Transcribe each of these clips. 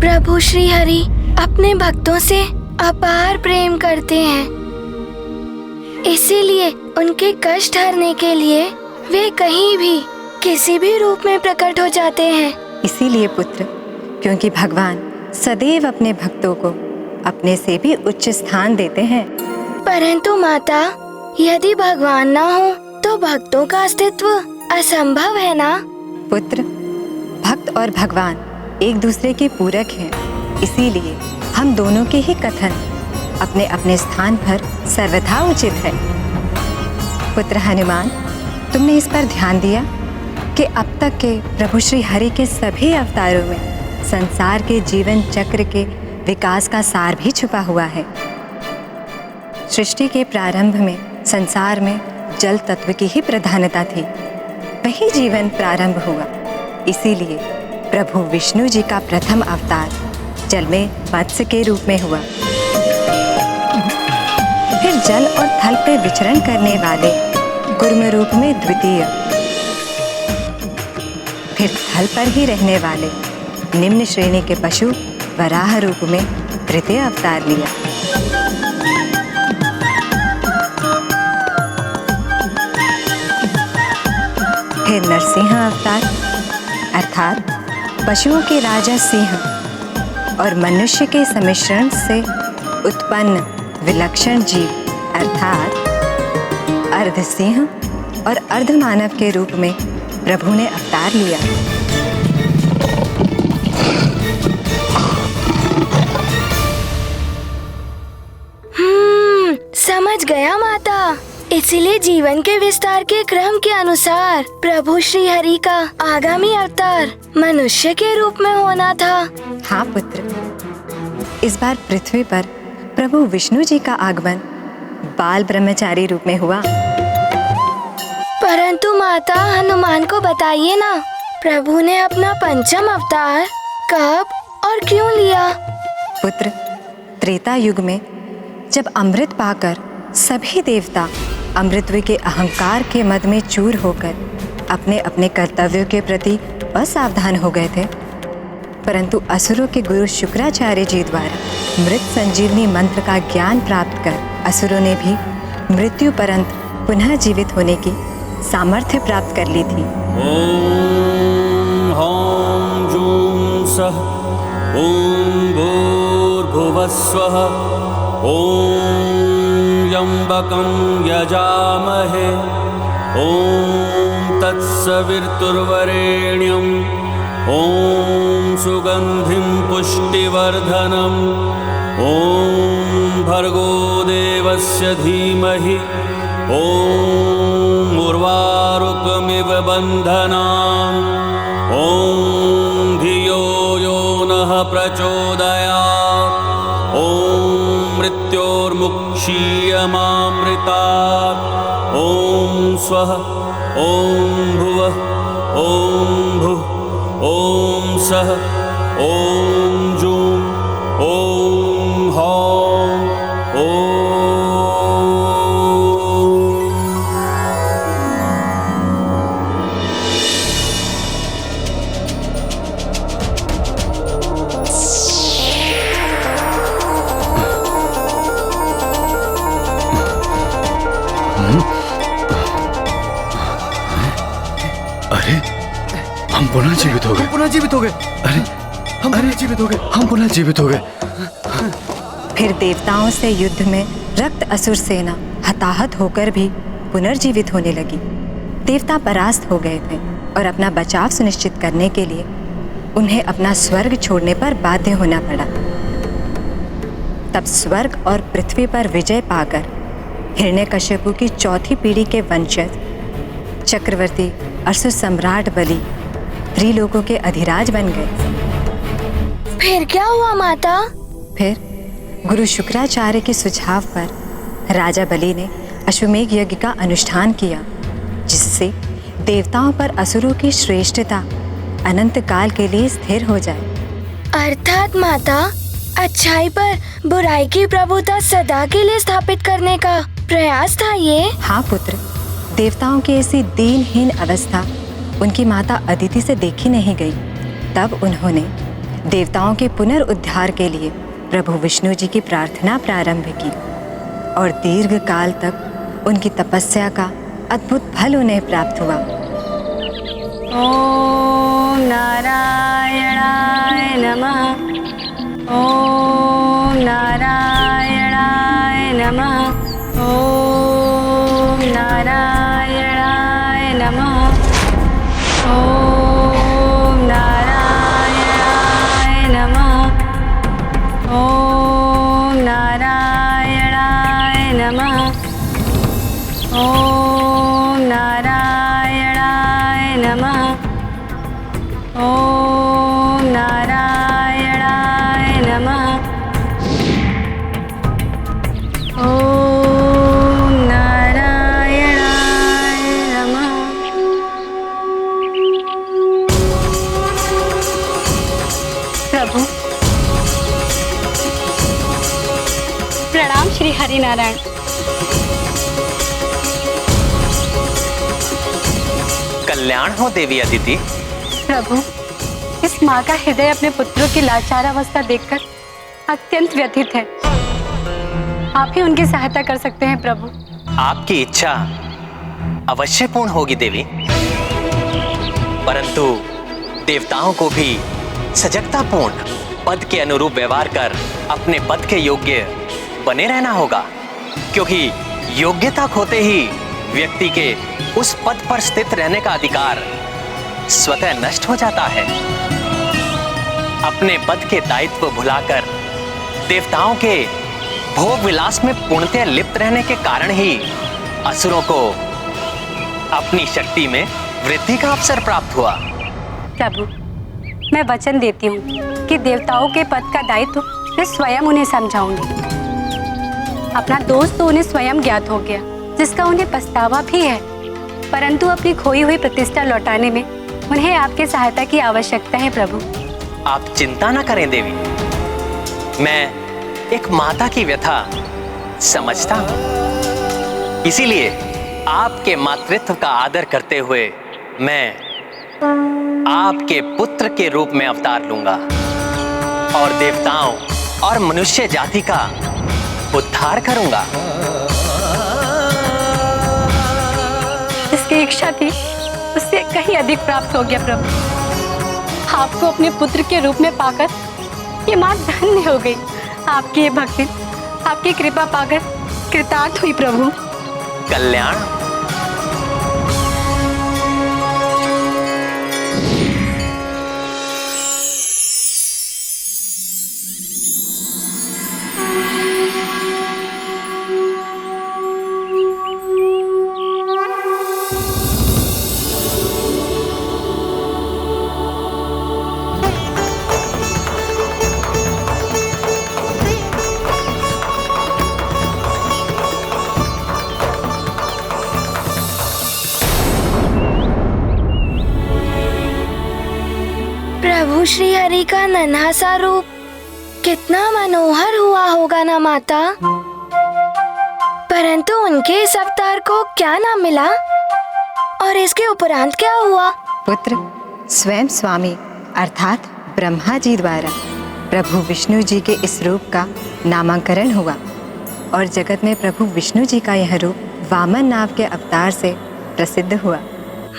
प्रभु श्री हरि अपने भक्तों से अपार प्रेम करते हैं, इसीलिए उनके कष्ट हरने के लिए वे कहीं भी किसी भी रूप में प्रकट हो जाते हैं। इसीलिए पुत्र, क्योंकि भगवान सदैव अपने भक्तों को अपने से भी उच्च स्थान देते हैं। परंतु माता, यदि भगवान ना हो तो भक्तों का अस्तित्व असंभव है ना? पुत्र, भक्त और भगवान एक दूसरे के पूरक हैं, इसीलिए हम दोनों के ही कथन अपने अपने स्थान पर सर्वथा उचित है। पुत्र हनुमान, तुमने इस पर ध्यान दिया कि अब तक के प्रभु श्री हरि के सभी अवतारों में संसार के जीवन चक्र के विकास का सार भी छुपा हुआ है। सृष्टि के प्रारंभ में संसार में जल तत्व की ही प्रधानता थी, वही जीवन प्रारंभ हुआ। इसीलिए प्रभु विष्णु जी का प्रथम अवतार जल में मत्स्य के रूप में हुआ। फिर जल और थल पे विचरण करने वाले कूर्म रूप में द्वितीय, फिर थल पर ही रहने वाले निम्न श्रेणी के पशु वराह रूप में तृतीय अवतार लिया। फिर नरसिंह अवतार अर्थात पशुओं के राजा सिंह और मनुष्य के सम्मिश्रण से उत्पन्न विलक्षण जीव अर्थात अर्ध सिंह और अर्ध मानव के रूप में प्रभु ने अवतार लिया। समझ गया माता। इसीलिए जीवन के विस्तार के क्रम के अनुसार प्रभु श्री हरि का आगामी अवतार मनुष्य के रूप में होना था। हाँ पुत्र, इस बार पृथ्वी पर प्रभु विष्णु जी का आगमन बाल ब्रह्मचारी रूप में हुआ। परंतु माता, हनुमान को बताइए ना, प्रभु ने अपना पंचम अवतार कब और क्यों लिया? पुत्र, त्रेता युग में जब अमृत पाकर सभी देवता अमृतत्व के अहंकार के मद में चूर होकर अपने अपने कर्तव्यों के प्रति असावधान हो गए थे, परंतु असुरों के गुरु शुक्राचार्य जी द्वारा मृत संजीवनी मंत्र का ज्ञान प्राप्त कर असुरों ने भी मृत्यु परंत पुनः जीवित होने की सामर्थ्य प्राप्त कर ली थी। ओम ह्रां जूं सः ओम भूर्भुवस्वः ओम यम्बकं यजामहे ओम तत्सवितुर्वरेण्यं ओम सुगंधिं पुष्टिवर्धनम् ओम भर्गो देवस्य धीमहि ओम उर्वारुकमिव बन्धनान् ओम धियो यो नः प्रचोदयात् ओम मृत्योर्मुक्षीयमामृतात् ओम स्वः ओम भुवः ओम भुः ओम सः ओम जूं ओम ह्रां ओम। अरे, हम पुनः जीवित हो गए। अरे, हम पुनः जीवित हो गए। फिर देवताओं से युद्ध में रक्त असुर सेना हताहत होकर भी पुनर्जीवित होने लगी। देवता परास्त हो गए थे और अपना बचाव सुनिश्चित करने के लिए उन्हें अपना स्वर्ग छोड़ने पर बाध्य होना पड़ा। तब स्वर्ग और पृथ्वी पर विजय पाकर हिरण्यकश्यपु की चौथी पीढ़ी के वंशज चक्रवर्ती असुर सम्राट बलि त्रिलोकों के अधिराज बन गए। फिर क्या हुआ माता? फिर गुरु शुक्राचार्य के सुझाव पर राजा बलि ने अश्वमेघ यज्ञ का अनुष्ठान किया, जिससे देवताओं पर असुरों की श्रेष्ठता अनंत काल के लिए स्थिर हो जाए। अर्थात माता, अच्छाई पर बुराई की प्रभुता सदा के लिए स्थापित करने का प्रयास था ये? हाँ पुत्र, देवताओं की ऐसी दीनहीन अवस्था उनकी माता अदिति से देखी नहीं गई। तब उन्होंने देवताओं के पुनर्उद्धार के लिए प्रभु विष्णु जी की प्रार्थना प्रारंभ की और दीर्घ काल तक उनकी तपस्या का अद्भुत फल उन्हें प्राप्त हुआ। ओम नारायणाय नमः। ओम नारायणाय नमः। ओम नारायणाय नमः। ओम नारायणाय नमः। ओम नारायणाय नमः। ओम नारायणाय नमः। ओम नारायणाय नमः। ओम नारायणाय नमः। प्रभु प्रणाम श्री हरिनारायण। कल्याण हो देवी अदिति। प्रभु, इस माँ का हृदय अपने पुत्रों की लाचार अवस्था देखकर अत्यंत व्यथित है। आप ही उनकी सहायता कर सकते हैं प्रभु। आपकी इच्छा अवश्य पूर्ण होगी देवी, परंतु देवताओं को भी सजगतापूर्ण पद के अनुरूप व्यवहार कर अपने पद के योग्य बने रहना होगा, क्योंकि योग्यता खोते ही व्यक्ति के उस पद पर स्थित रहने का अधिकार स्वतः नष्ट हो जाता है। अपने पद के दायित्व भुलाकर देवताओं के भोग विलास में पूर्णतः लिप्त रहने के कारण ही असुरों को अपनी शक्ति में वृद्धि का अवसर प्राप्त हुआ। प्रभु, मैं वचन देती हूँ कि देवताओं के पद का दायित्व मैं स्वयं उन्हें समझाऊंगी। अपना दोष तो उन्हें स्वयं ज्ञात हो गया, जिसका उन्हें पछतावा भी है, परंतु अपनी खोई हुई प्रतिष्ठा लौटाने में उन्हें आपकी सहायता की आवश्यकता है प्रभु। आप चिंता न करें देवी, मैं एक माता की व्यथा समझता हूं, इसीलिए आपके मातृत्व का आदर करते हुए मैं आपके पुत्र के रूप में अवतार लूंगा और देवताओं और मनुष्य जाति का उद्धार करूंगा। जिसकी इच्छा थी उससे कहीं अधिक प्राप्त हो गया प्रभु। आपको अपने पुत्र के रूप में पाकर ये माँ धन्य हो गई। आपकी ये भक्ति आपकी कृपा पाकर कृतार्थ हुई प्रभु। कल्याण। प्रभु श्री हरि का नन्हा सा रूप कितना मनोहर हुआ होगा ना माता। परंतु उनके इस अवतार को क्या नाम मिला और इसके उपरांत क्या हुआ? पुत्र स्वयं स्वामी अर्थात ब्रह्मा जी द्वारा प्रभु विष्णु जी के इस रूप का नामकरण हुआ और जगत में प्रभु विष्णु जी का यह रूप वामन नाम के अवतार से प्रसिद्ध हुआ।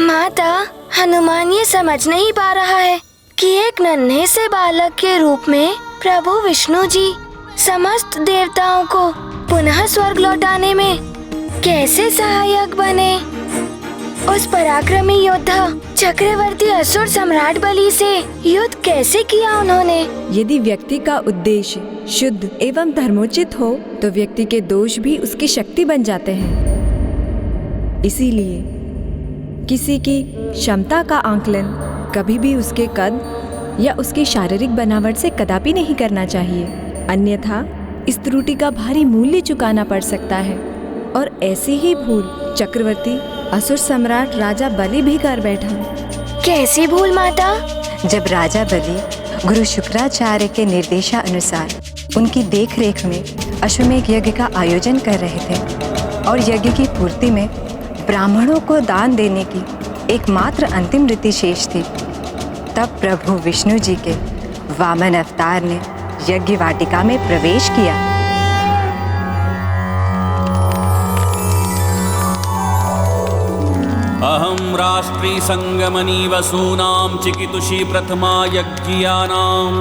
माता, हनुमान ये समझ नहीं पा रहा है कि एक नन्हे से बालक के रूप में प्रभु विष्णु जी समस्त देवताओं को पुनः स्वर्ग लौटाने में कैसे सहायक बने। उस पराक्रमी योद्धा चक्रवर्ती असुर सम्राट बलि से युद्ध कैसे किया उन्होंने? यदि व्यक्ति का उद्देश्य शुद्ध एवं धर्मोचित हो तो व्यक्ति के दोष भी उसकी शक्ति बन जाते हैं। इसीलिए किसी की क्षमता का आंकलन कभी भी उसके कद या उसकी शारीरिक बनावट से कदापि नहीं करना चाहिए, अन्यथा इस त्रुटि का भारी मूल्य चुकाना पड़ सकता है। और ऐसी ही भूल चक्रवर्ती असुर सम्राट राजा बलि भी कर बैठा। कैसी भूल माता? जब राजा बलि गुरु शुक्राचार्य के निर्देशानुसार उनकी देखरेख में अश्वमेध यज्ञ का आयोजन कर रहे थे और यज्ञ की पूर्ति में ब्राह्मणों को दान देने की एकमात्र अंतिम रीति शेष थी, तब प्रभु विष्णु जी के वामन अवतार ने यज्ञ वाटिका में प्रवेश किया। अहं राष्ट्री संगमनी वसूनां चिकितुषी प्रथमा यज्ञियानां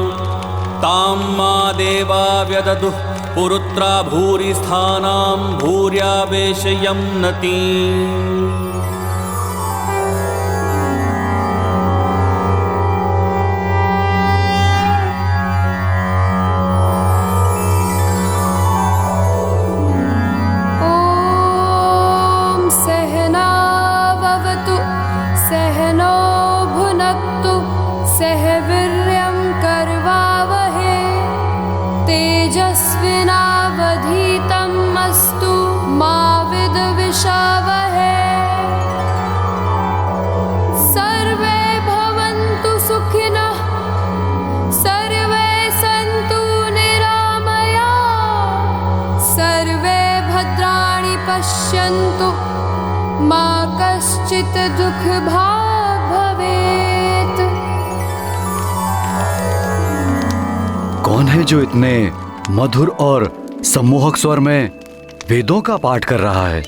तां मा देवा व्यददुः पुरुत्रा भूरि स्थानां भूर्यावेशयं नती। पश्यन्तु मा कश्चित् दुःख भाग् भवेत्। कौन है जो इतने मधुर और सम्मोहक स्वर में वेदों का पाठ कर रहा है?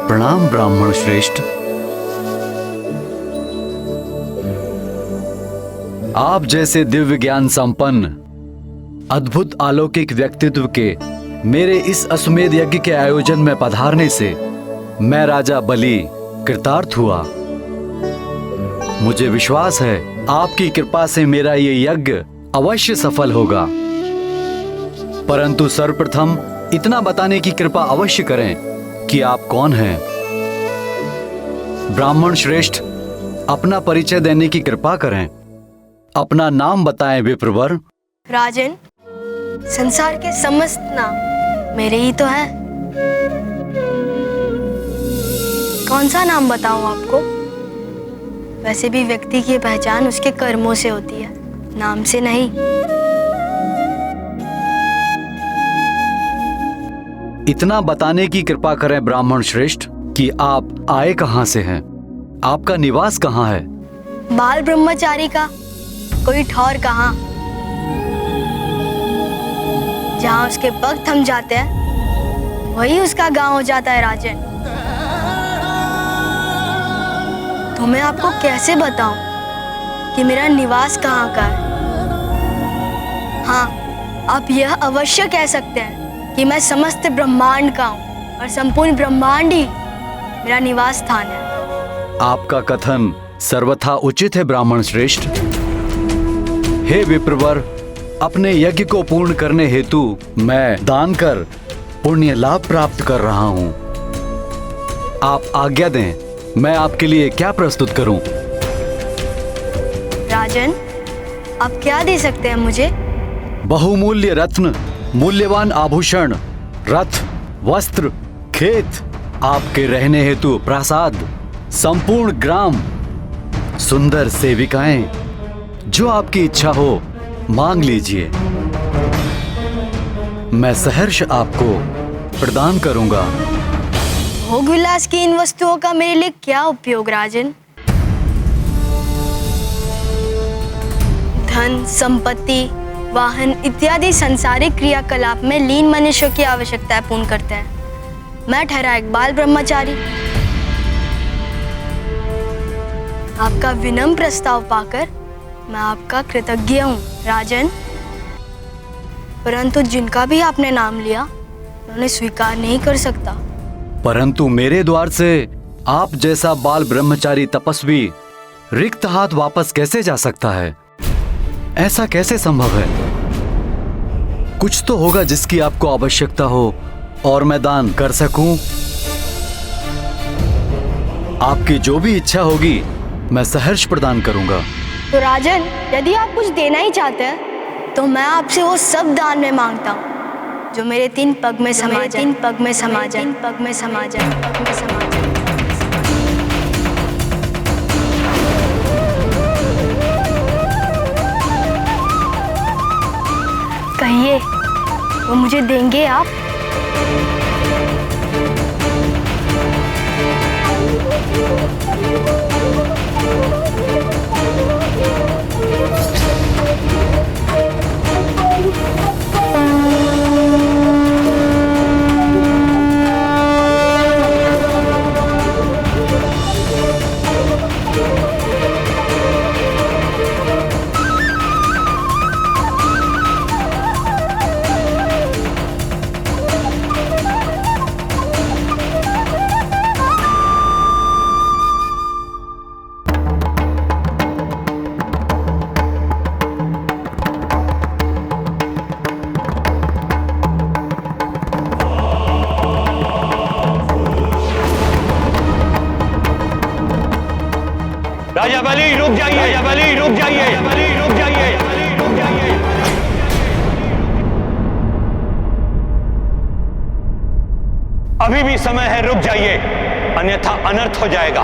प्रणाम ब्राह्मण श्रेष्ठ। आप जैसे दिव्य ज्ञान संपन्न अद्भुत अलौकिक व्यक्तित्व के मेरे इस अश्वमेध यज्ञ के आयोजन में पधारने से मैं राजा बलि कृतार्थ हुआ। मुझे विश्वास है आपकी कृपा से मेरा ये यज्ञ अवश्य सफल होगा, परंतु सर्वप्रथम इतना बताने की कृपा अवश्य करें कि आप कौन हैं। ब्राह्मण श्रेष्ठ, अपना परिचय देने की कृपा करें। अपना नाम बताएं विप्रवर। राजन, संसार के समस्त नाम मेरे ही तो हैं। कौन सा नाम बताऊं आपको? वैसे भी व्यक्ति की पहचान उसके कर्मों से होती है, नाम से नहीं। इतना बताने की कृपा करें ब्राह्मण श्रेष्ठ कि आप आए कहां से हैं, आपका निवास कहां है। बाल ब्रह्मचारी का कोई ठौर कहां, जहां उसके पग थम जाते हैं वही उसका गांव हो जाता है। राजन, तो मैं आपको कैसे बताऊं कि मेरा निवास कहां का है? हाँ, आप यह अवश्य कह सकते हैं कि मैं समस्त ब्रह्मांड का हूं और संपूर्ण ब्रह्मांड ही मेरा निवास स्थान है। आपका कथन सर्वथा उचित है ब्राह्मण श्रेष्ठ। हे विप्रवर, अपने यज्ञ को पूर्ण करने हेतु मैं दान कर पुण्य लाभ प्राप्त कर रहा हूं। आप आज्ञा दें, मैं आपके लिए क्या प्रस्तुत करूं? राजन, आप क्या दे सकते हैं मुझे? बहुमूल्य रत्न, मूल्यवान आभूषण, रथ, वस्त्र, खेत, आपके रहने हेतु प्रासाद, संपूर्ण ग्राम, सुंदर सेविकाएं, जो आपकी इच्छा हो मांग लीजिए, मैं सहर्ष आपको प्रदान करूंगा। भोग विलास की इन वस्तुओं का मेरे लिए क्या उपयोग राजन? धन, संपत्ति, वाहन इत्यादि सांसारिक क्रियाकलाप में लीन मनुष्यों की आवश्यकताएं पूर्ण करते हैं। मैं ठहरा एक बाल ब्रह्मचारी। आपका विनम्र प्रस्ताव पाकर मैं आपका कृतज्ञ हूँ राजन, परंतु जिनका भी आपने नाम लिया उन्हें स्वीकार नहीं कर सकता। परंतु मेरे द्वार से आप जैसा बाल ब्रह्मचारी तपस्वी रिक्त हाथ वापस कैसे जा सकता है? ऐसा कैसे संभव है? कुछ तो होगा जिसकी आपको आवश्यकता हो और मैं दान कर सकूं। आपकी जो भी इच्छा होगी मैं सहर्ष प्रदान करूंगा। तो राजन, यदि आप कुछ देना ही चाहते हैं तो मैं आपसे वो सब दान में मांगता हूँ जो मेरे 3 पग में समा जाए, 3 पग में समा जाए, 3 पग में समा जाए, पग में समा जाए। कहिए, वो मुझे देंगे आप? राजा बलि रुक जाइए, राजा बलि रुक जाइए, राजा बलि रुक जाइए, राजा बलि रुक जाइए। अभी भी समय है, रुक जाइए, अन्यथा अनर्थ हो जाएगा।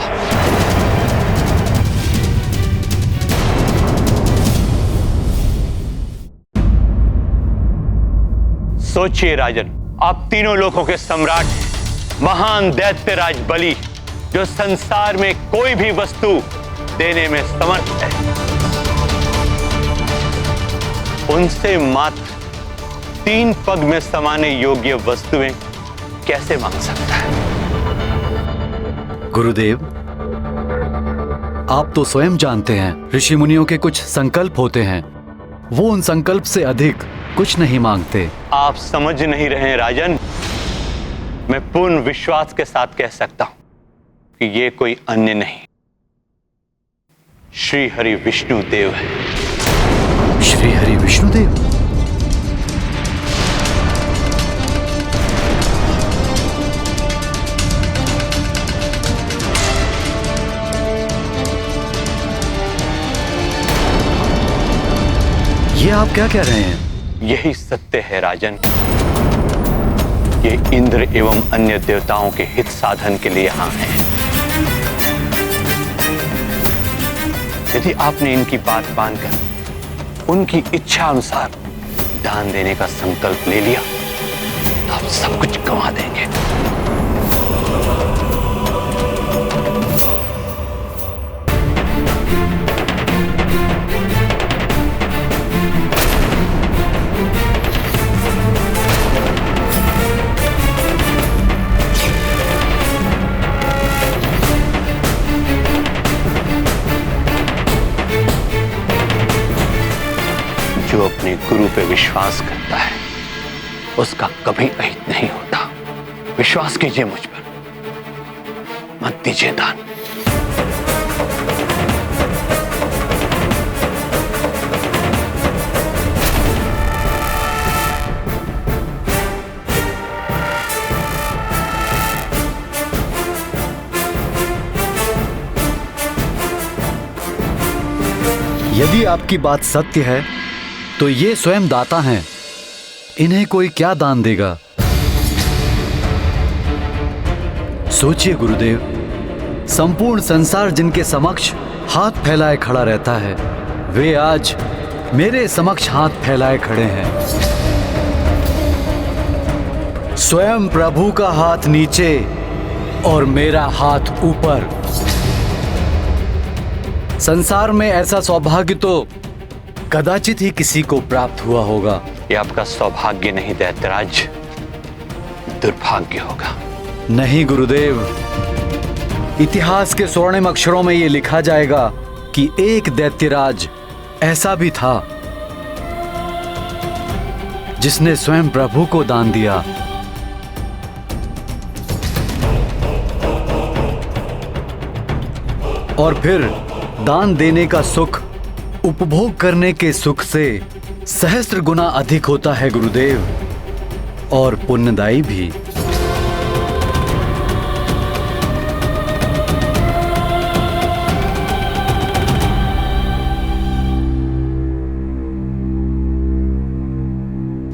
सोचिए राजन, आप तीनों लोगों के सम्राट हैं, महान दैत्यराज बलि, जो संसार में कोई भी वस्तु देने में समर्थ है, उनसे मात्र 3 पग में समाने योग्य वस्तुएं कैसे मांग सकता है? गुरुदेव, आप तो स्वयं जानते हैं ऋषि मुनियों के कुछ संकल्प होते हैं, वो उन संकल्प से अधिक कुछ नहीं मांगते। आप समझ नहीं रहे हैं राजन। मैं पूर्ण विश्वास के साथ कह सकता हूं कि ये कोई अन्य नहीं, श्री हरि विष्णु देव है। श्री हरि विष्णुदेव? ये आप क्या कह रहे हैं? यही सत्य है राजन। ये इंद्र एवं अन्य देवताओं के हित साधन के लिए यहां हैं। यदि आपने इनकी बात मानकर उनकी इच्छा अनुसार दान देने का संकल्प ले लिया तो आप सब कुछ गंवा देंगे। जो अपने गुरु पे विश्वास करता है उसका कभी अहित नहीं होता। विश्वास कीजिए मुझ पर, मत दीजिए दान। यदि आपकी बात सत्य है तो ये स्वयं दाता हैं, इन्हें कोई क्या दान देगा? सोचिए गुरुदेव, संपूर्ण संसार जिनके समक्ष हाथ फैलाए खड़ा रहता है, वे आज मेरे समक्ष हाथ फैलाए खड़े हैं। स्वयं प्रभु का हाथ नीचे और मेरा हाथ ऊपर। संसार में ऐसा सौभाग्य तो कदाचित ही किसी को प्राप्त हुआ होगा। ये आपका सौभाग्य नहीं दैत्यराज, दुर्भाग्य होगा। नहीं गुरुदेव, इतिहास के स्वर्णिम अक्षरों में यह लिखा जाएगा कि एक दैत्यराज ऐसा भी था जिसने स्वयं प्रभु को दान दिया। और फिर दान देने का सुख उपभोग करने के सुख से सहस्त्र गुना अधिक होता है गुरुदेव, और पुण्यदायी भी।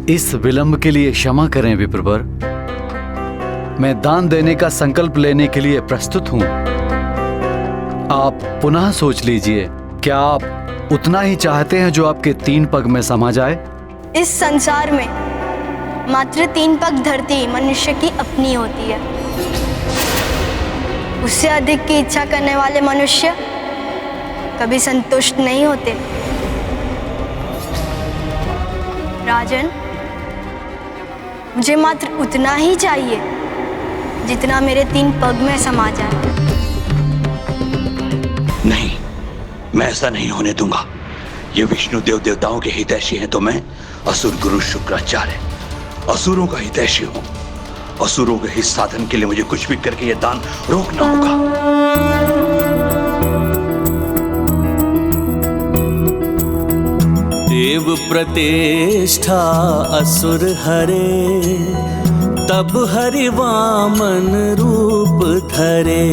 इस विलंब के लिए क्षमा करें विप्रवर। मैं दान देने का संकल्प लेने के लिए प्रस्तुत हूं। आप पुनः सोच लीजिए, क्या आप उतना ही चाहते हैं जो आपके 3 पग में समा जाए? इस संसार में मात्र 3 पग धरती मनुष्य की अपनी होती है। उससे अधिक की इच्छा करने वाले मनुष्य कभी संतुष्ट नहीं होते। राजन, मुझे मात्र उतना ही चाहिए जितना मेरे 3 पग में समा जाए। नहीं, मैं ऐसा नहीं होने दूंगा। ये विष्णु देव देवताओं के हितैषी हैं तो मैं असुर गुरु शुक्राचार्य असुरों का हितैषी हूं। असुरों के हित साधन के लिए मुझे कुछ भी करके यह दान रोकना होगा। देव प्रतिष्ठा असुर हरे, तब हरि वामन रूप धरे।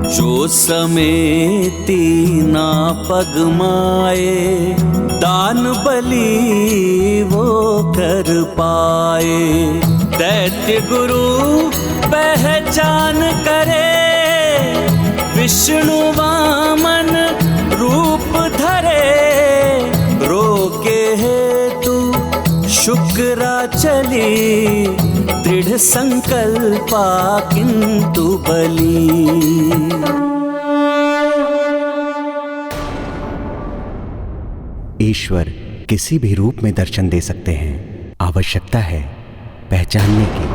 जो समेती ना पग माए, दान बलि वो कर पाए। दैत्य गुरु पहचान करे, विष्णु वामन रूप धरे। रोके हेतु शुक्राचली, दृढ़ संकल्पा किंतु बली। ईश्वर किसी भी रूप में दर्शन दे सकते हैं, आवश्यकता है पहचानने की।